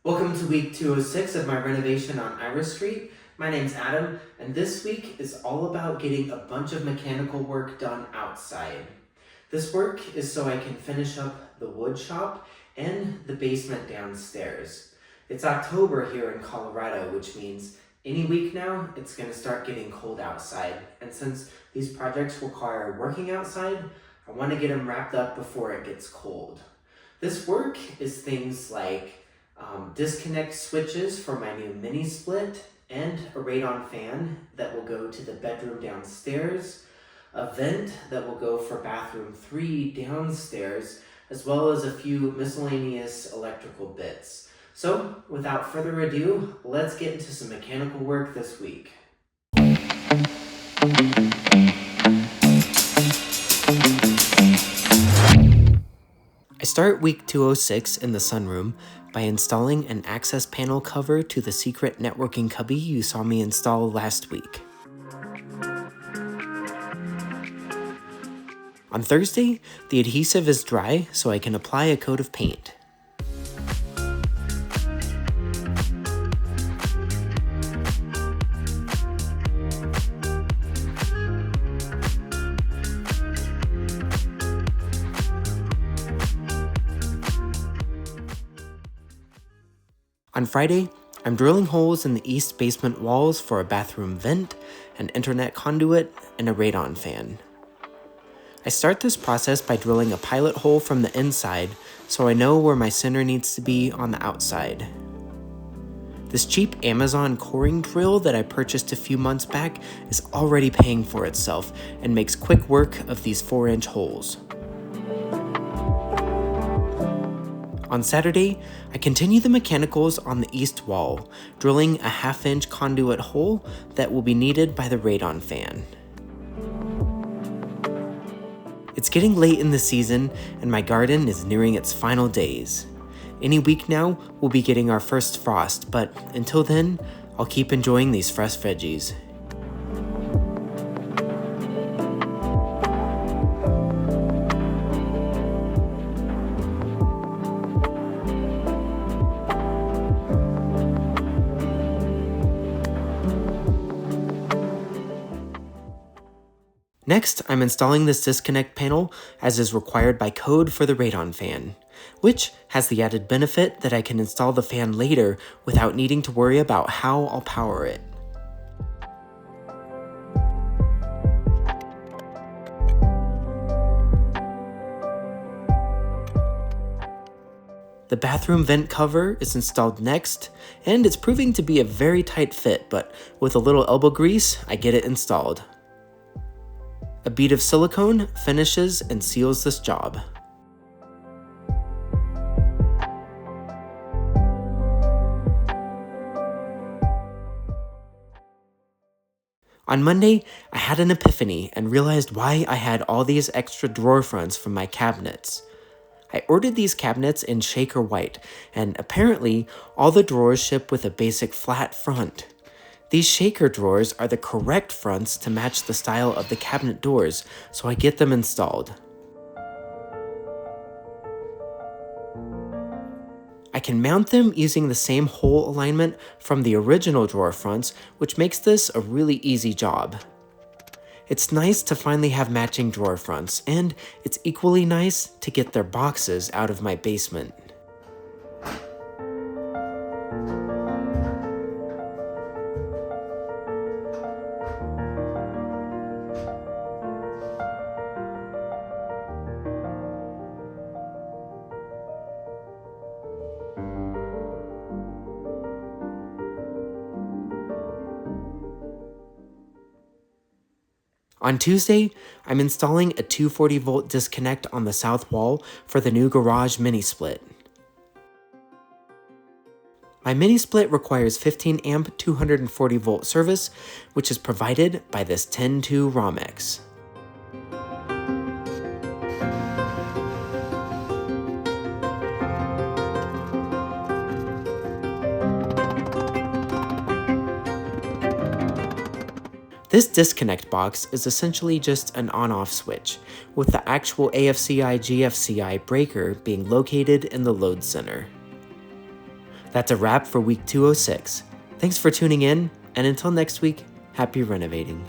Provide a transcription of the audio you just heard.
Welcome to week 206 of my renovation on Iris Street. My name's Adam, and this week is all about getting a bunch of mechanical work done outside. This work is so I can finish up the wood shop and the basement downstairs. It's October here in Colorado, which means any week now, it's going to start getting cold outside. And since these projects require working outside, I want to get them wrapped up before it gets cold. This work is things like disconnect switches for my new mini split and a radon fan that will go to the bedroom downstairs, a vent that will go for bathroom 3 downstairs, as well as a few miscellaneous electrical bits. So without further ado, let's get into some mechanical work this week. I start week 206 in the sunroom by installing an access panel cover to the secret networking cubby you saw me install last week. On Thursday, the adhesive is dry, so I can apply a coat of paint. On Friday, I'm drilling holes in the east basement walls for a bathroom vent, an internet conduit, and a radon fan. I start this process by drilling a pilot hole from the inside so I know where my center needs to be on the outside. This cheap Amazon coring drill that I purchased a few months back is already paying for itself and makes quick work of these 4-inch holes. On Saturday, I continue the mechanicals on the east wall, drilling a 1/2-inch conduit hole that will be needed by the radon fan. It's getting late in the season, and my garden is nearing its final days. Any week now, we'll be getting our first frost, but until then, I'll keep enjoying these fresh veggies. Next, I'm installing this disconnect panel as is required by code for the radon fan, which has the added benefit that I can install the fan later without needing to worry about how I'll power it. The bathroom vent cover is installed next, and it's proving to be a very tight fit, but with a little elbow grease, I get it installed. A bead of silicone finishes and seals this job. On Monday, I had an epiphany and realized why I had all these extra drawer fronts from my cabinets. I ordered these cabinets in Shaker White, and apparently all the drawers ship with a basic flat front. These shaker drawers are the correct fronts to match the style of the cabinet doors, so I get them installed. I can mount them using the same hole alignment from the original drawer fronts, which makes this a really easy job. It's nice to finally have matching drawer fronts, and it's equally nice to get their boxes out of my basement. On Tuesday, I'm installing a 240-volt disconnect on the south wall for the new garage mini split. My mini split requires 15 amp 240-volt service, which is provided by this 10-2 Romex. This disconnect box is essentially just an on-off switch, with the actual AFCI-GFCI breaker being located in the load center. That's a wrap for week 206. Thanks for tuning in, and until next week, happy renovating.